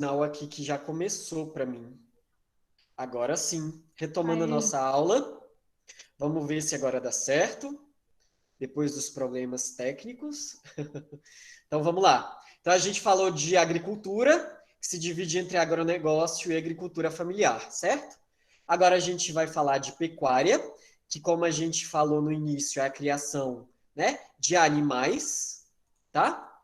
Sinal aqui que já começou para mim. Agora sim, retomando a Aí, nossa aula, vamos ver se agora dá certo, depois dos problemas técnicos. Então vamos lá. Então a gente falou de agricultura, que se divide entre agronegócio e agricultura familiar, certo? Agora a gente vai falar de pecuária, que como a gente falou no início, é a criação, né, de animais, tá?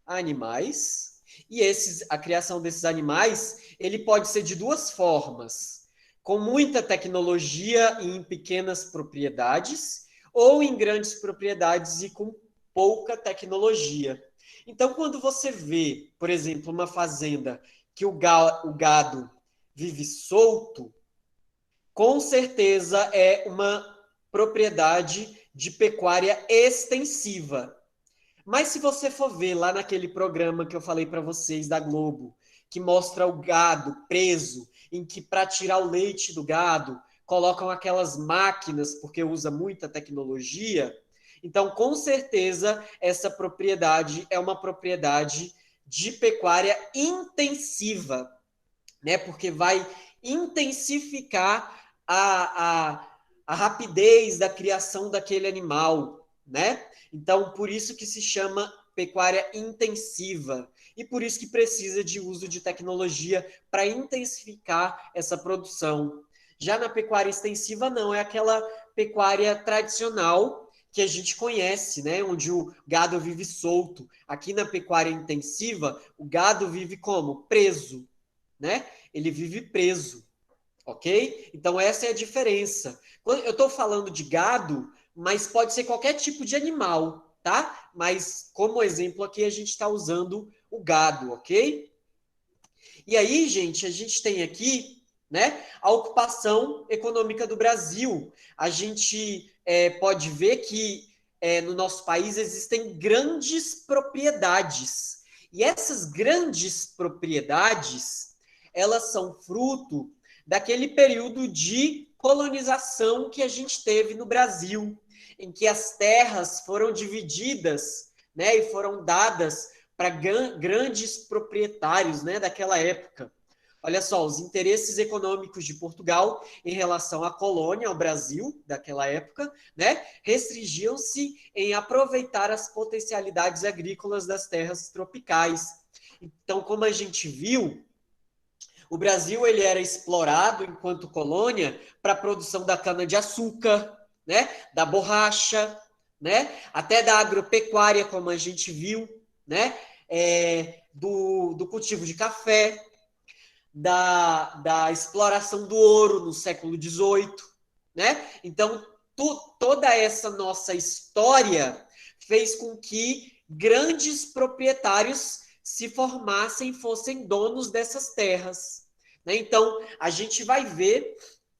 Animais. E a criação desses animais, ele pode ser de duas formas: com muita tecnologia e em pequenas propriedades, ou em grandes propriedades e com pouca tecnologia. Então, quando você vê, por exemplo, uma fazenda que o gado vive solto, com certeza é uma propriedade de pecuária extensiva. Mas se você for ver lá naquele programa que eu falei para vocês da Globo, que mostra o gado preso, em que para tirar o leite do gado colocam aquelas máquinas porque usa muita tecnologia, então com certeza essa propriedade é uma propriedade de pecuária intensiva, né? Porque vai intensificar a rapidez da criação daquele animal, né? Então, por isso que se chama pecuária intensiva e por isso que precisa de uso de tecnologia para intensificar essa produção. Já na pecuária extensiva, não, é aquela pecuária tradicional que a gente conhece, né? Onde o gado vive solto. Aqui na pecuária intensiva, o gado vive como? Preso, né? Ele vive preso, ok? Então essa é a diferença. Eu estou falando de gado, mas pode ser qualquer tipo de animal, tá? Mas como exemplo aqui a gente está usando o gado, ok? E aí, gente, a gente tem aqui, né, a ocupação econômica do Brasil. A gente pode ver que no nosso país existem grandes propriedades. E essas grandes propriedades, elas são fruto daquele período de colonização que a gente teve no Brasil, em que as terras foram divididas, né, e foram dadas para grandes proprietários, né, daquela época. Olha só, os interesses econômicos de Portugal em relação à colônia, ao Brasil, daquela época, né, restringiam-se em aproveitar as potencialidades agrícolas das terras tropicais. Então, como a gente viu, o Brasil ele era explorado enquanto colônia para a produção da cana-de-açúcar, né, da borracha, né, até da agropecuária, como a gente viu, né, do cultivo de café, da exploração do ouro no século XVIII, né? Então, toda essa nossa história fez com que grandes proprietários se formassem, fossem donos dessas terras. Né? Então, a gente vai ver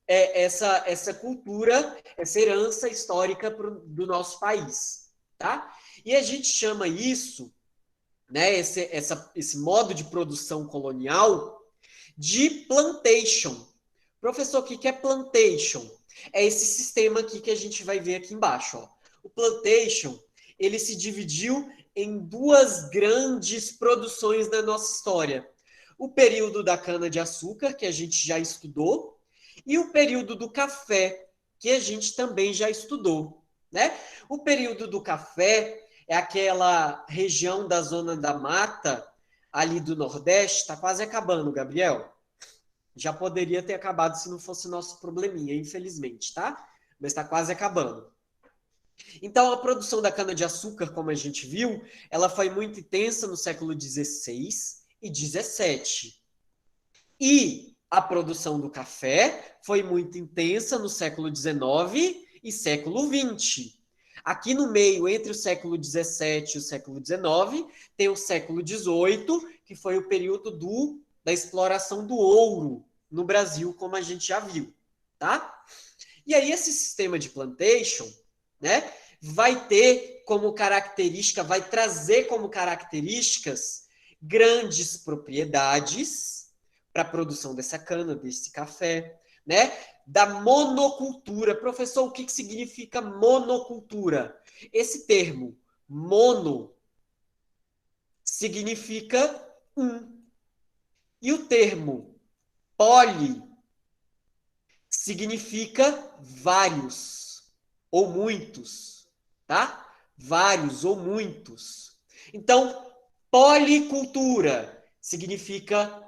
essa cultura, essa herança histórica do nosso país. Tá? E a gente chama isso, né, esse modo de produção colonial, de plantation. Professor, o que é plantation? É esse sistema aqui que a gente vai ver aqui embaixo. Ó. O plantation, ele se dividiu em duas grandes produções da nossa história. O período da cana-de-açúcar, que a gente já estudou, e o período do café, que a gente também já estudou. Né? O período do café é aquela região da zona da mata, ali do Nordeste, está quase acabando, Gabriel. Já poderia ter acabado se não fosse nosso probleminha, infelizmente, tá? Mas está quase acabando. Então, a produção da cana-de-açúcar, como a gente viu, ela foi muito intensa no século XVI e XVII. E a produção do café foi muito intensa no século XIX e século XX. Aqui no meio, entre o século XVII e o século XIX, tem o século XVIII, que foi o período da exploração do ouro no Brasil, como a gente já viu, tá? E aí esse sistema de plantation, né, vai ter como característica, vai trazer como características grandes propriedades para a produção dessa cana, desse café, né? Da monocultura. Professor, o que significa monocultura? Esse termo, mono, significa um. E o termo poli significa vários ou muitos, tá? Vários ou muitos. Então, policultura significa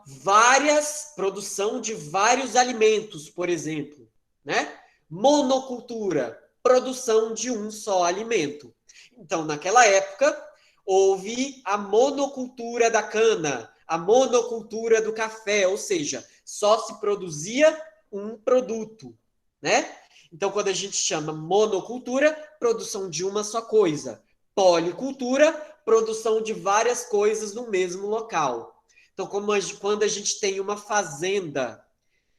produção de vários alimentos, por exemplo, né? Monocultura, produção de um só alimento. Então, naquela época, houve a monocultura da cana, a monocultura do café, ou seja, só se produzia um produto, né? Então, quando a gente chama monocultura, produção de uma só coisa. Policultura, produção de várias coisas no mesmo local. Então, quando a gente tem uma fazenda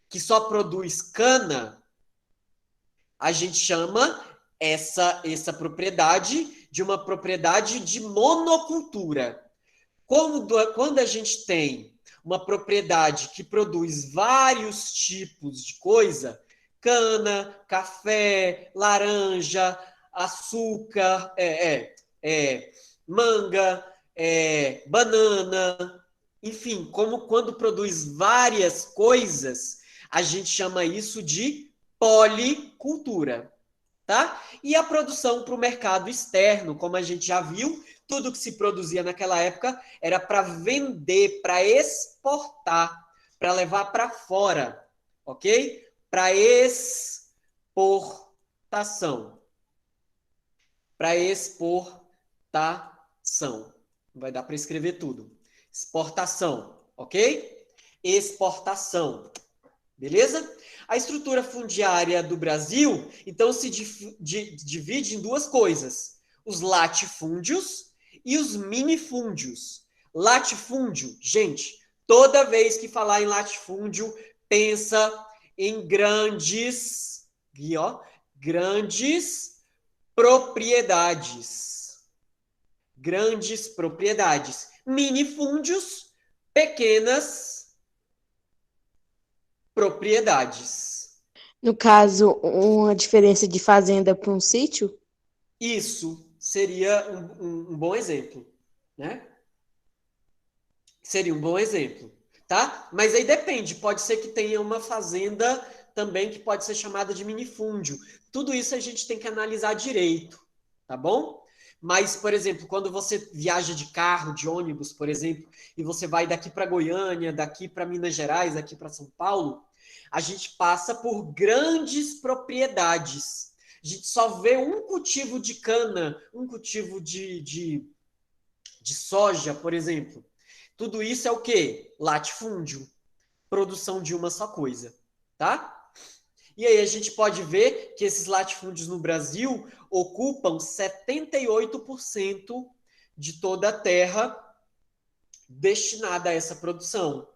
que só produz cana, a gente chama essa propriedade de uma propriedade de monocultura. Quando a gente tem uma propriedade que produz vários tipos de coisa, cana, café, laranja, açúcar, manga, banana, enfim, como quando produz várias coisas, a gente chama isso de policultura, tá? E a produção para o mercado externo, como a gente já viu, tudo que se produzia naquela época era para vender, para exportar, para levar para fora, ok? Para exportação. Para exportação. Não vai dar para escrever tudo. Exportação, ok? Exportação. Beleza? A estrutura fundiária do Brasil, então, se divide em duas coisas: os latifúndios e os minifúndios. Latifúndio, gente, toda vez que falar em latifúndio, pensa em grandes propriedades. Grandes propriedades. Minifúndios, pequenas propriedades. No caso, uma diferença de fazenda para um sítio? Isso seria um bom exemplo, né? Seria um bom exemplo, tá? Mas aí depende, pode ser que tenha uma fazenda também que pode ser chamada de minifúndio. Tudo isso a gente tem que analisar direito, tá bom? Mas, por exemplo, quando você viaja de carro, de ônibus, por exemplo, e você vai daqui para Goiânia, daqui para Minas Gerais, daqui para São Paulo, a gente passa por grandes propriedades. A gente só vê um cultivo de cana, um cultivo de soja, por exemplo. Tudo isso é o quê? Latifúndio. Produção de uma só coisa, tá? E aí a gente pode ver que esses latifúndios no Brasil ocupam 78% de toda a terra destinada a essa produção.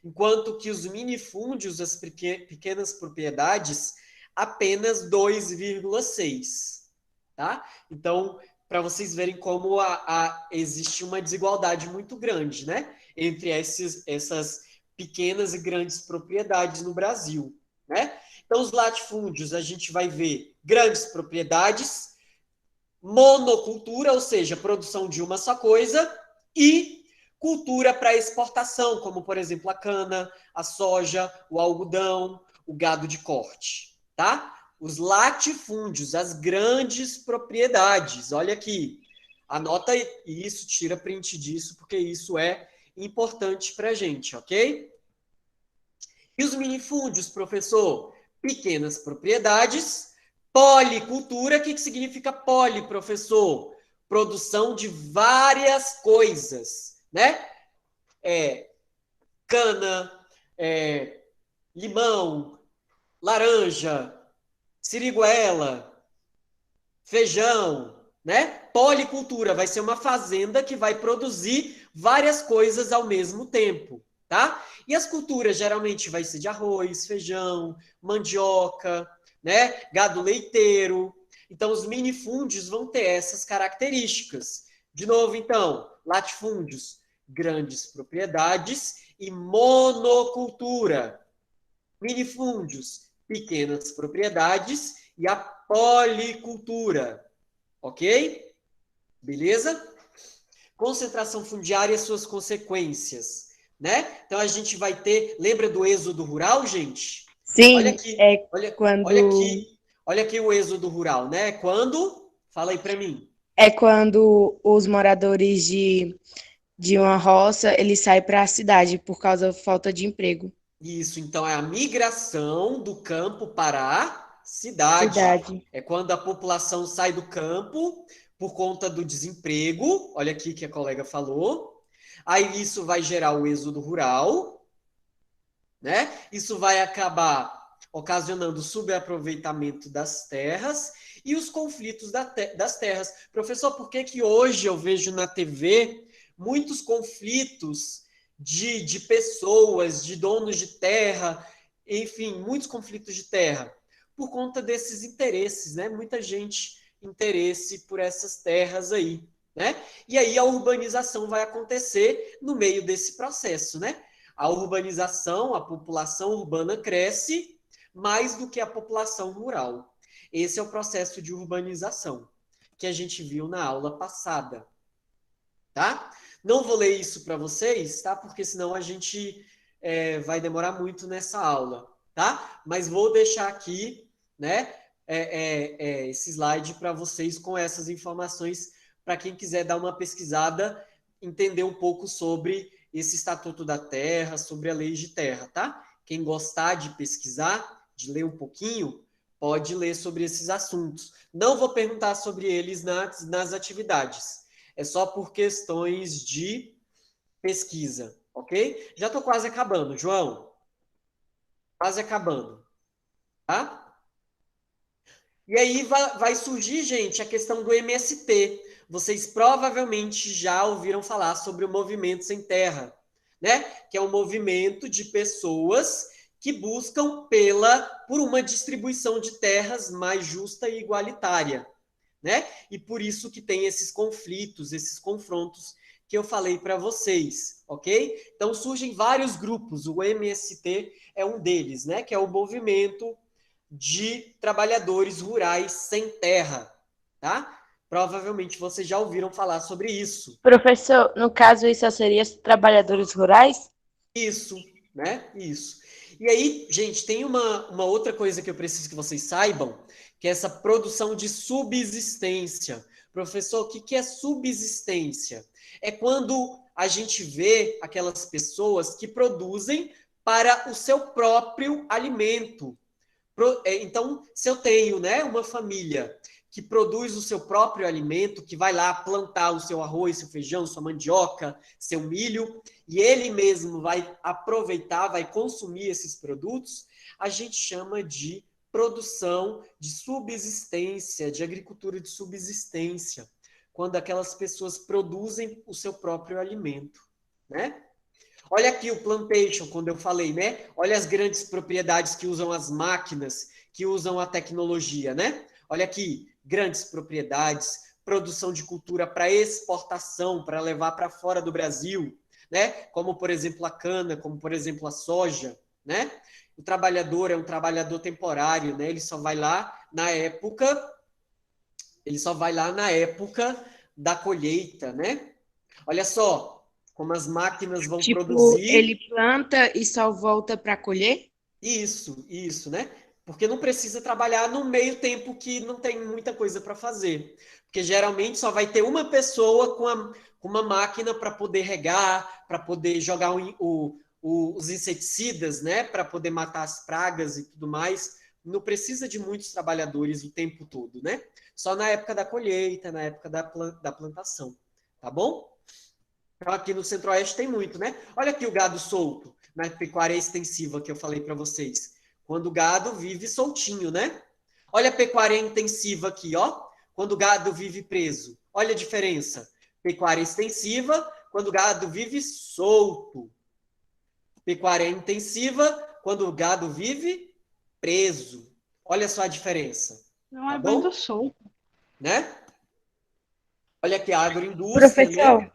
Enquanto que os minifúndios, as pequenas propriedades, apenas 2,6%. Tá? Então, para vocês verem como existe uma desigualdade muito grande, né? Entre essas pequenas e grandes propriedades no Brasil, né? Então, os latifúndios, a gente vai ver grandes propriedades, monocultura, ou seja, produção de uma só coisa, e cultura para exportação, como, por exemplo, a cana, a soja, o algodão, o gado de corte, tá? Os latifúndios, as grandes propriedades. Olha aqui, anota isso, tira print disso, porque isso é importante para a gente, ok? E os minifúndios, professor? Pequenas propriedades. Policultura, o que significa poli, professor? Produção de várias coisas, né? Cana, limão, laranja, siriguela, feijão, né? Policultura vai ser uma fazenda que vai produzir várias coisas ao mesmo tempo, tá? E as culturas geralmente vai ser de arroz, feijão, mandioca, né? Gado leiteiro. Então os minifúndios vão ter essas características. De novo, então, latifúndios, grandes propriedades e monocultura. Minifúndios, pequenas propriedades e a policultura. Ok? Beleza? Concentração fundiária e suas consequências. né? Então a gente vai ter, lembra do êxodo rural, gente? Olha Sim, aqui, é olha quando aqui, olha aqui o êxodo rural, né? Quando? Fala aí para mim. é quando os moradores de uma roça, eles saem para a cidade por causa da falta de emprego. Isso, então é a migração do campo para a cidade. Cidade. É quando a população sai do campo por conta do desemprego. Olha aqui que a colega falou. Aí isso vai gerar o êxodo rural, né? Isso vai acabar ocasionando o subaproveitamento das terras e os conflitos das terras. Professor, por que que hoje eu vejo na TV muitos conflitos de pessoas, de donos de terra, enfim, muitos conflitos de terra? Por conta desses interesses, né? Muita gente interesse por essas terras aí, né? E aí a urbanização vai acontecer no meio desse processo, né? A urbanização, a população urbana cresce mais do que a população rural. Esse é o processo de urbanização que a gente viu na aula passada, tá? Não vou ler isso para vocês, tá? Porque senão a gente vai demorar muito nessa aula, tá? Mas vou deixar aqui, né, esse slide para vocês com essas informações para quem quiser dar uma pesquisada, entender um pouco sobre esse Estatuto da Terra, sobre a lei de terra, tá? Quem gostar de pesquisar, de ler um pouquinho, pode ler sobre esses assuntos. Não vou perguntar sobre eles nas atividades. É só por questões de pesquisa, ok? Já estou quase acabando, João. Quase acabando, tá? E aí vai surgir, gente, a questão do MST. Vocês provavelmente já ouviram falar sobre o Movimento Sem Terra, né? Que é um movimento de pessoas que buscam por uma distribuição de terras mais justa e igualitária, né? E por isso que tem esses conflitos, esses confrontos que eu falei para vocês, ok? Então surgem vários grupos, o MST é um deles, né? Que é o movimento de trabalhadores rurais sem terra, tá? Provavelmente vocês já ouviram falar sobre isso. Professor, no caso, isso seria os trabalhadores rurais? Isso, né? Isso. E aí, gente, tem uma outra coisa que eu preciso que vocês saibam, que é essa produção de subsistência. Professor, o que é subsistência? É quando a gente vê aquelas pessoas que produzem para o seu próprio alimento. Então, se eu tenho, né, uma família que produz o seu próprio alimento, que vai lá plantar o seu arroz, seu feijão, sua mandioca, seu milho, e ele mesmo vai aproveitar, vai consumir esses produtos, a gente chama de produção de subsistência, de agricultura de subsistência, quando aquelas pessoas produzem o seu próprio alimento, né? Olha aqui o plantation, quando eu falei, né? Olha as grandes propriedades que usam as máquinas, que usam a tecnologia, né? Olha aqui, grandes propriedades, produção de cultura para exportação, para levar para fora do Brasil, né? Como, por exemplo, a cana, como, por exemplo, a soja, né? O trabalhador é um trabalhador temporário, né? Ele só vai lá na época da colheita, né? Olha só, como as máquinas vão Tipo, ele produzir. planta e só volta para colher? Isso, né? Porque não precisa trabalhar no meio tempo que não tem muita coisa para fazer. Porque geralmente só vai ter uma pessoa com uma máquina para poder regar, para poder jogar os inseticidas, né? Para poder matar as pragas e tudo mais. Não precisa de muitos trabalhadores o tempo todo, né? Só na época da colheita, na época da plantação. Tá bom? Então, aqui no Centro-Oeste tem muito, né? Olha aqui o gado solto, na pecuária extensiva que eu falei para vocês. Quando o gado vive soltinho, né? Olha a pecuária intensiva aqui, ó. Quando o gado vive preso. Olha a diferença. Pecuária extensiva, quando o gado vive solto. Pecuária intensiva, quando o gado vive preso. Olha só a diferença. Não Tá é bem do bom? sul. Né? Olha aqui a agroindústria, né? Professor,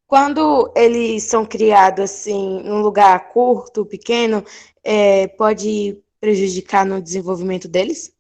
quando eles são criados assim, num lugar curto, pequeno, pode prejudicar no desenvolvimento deles?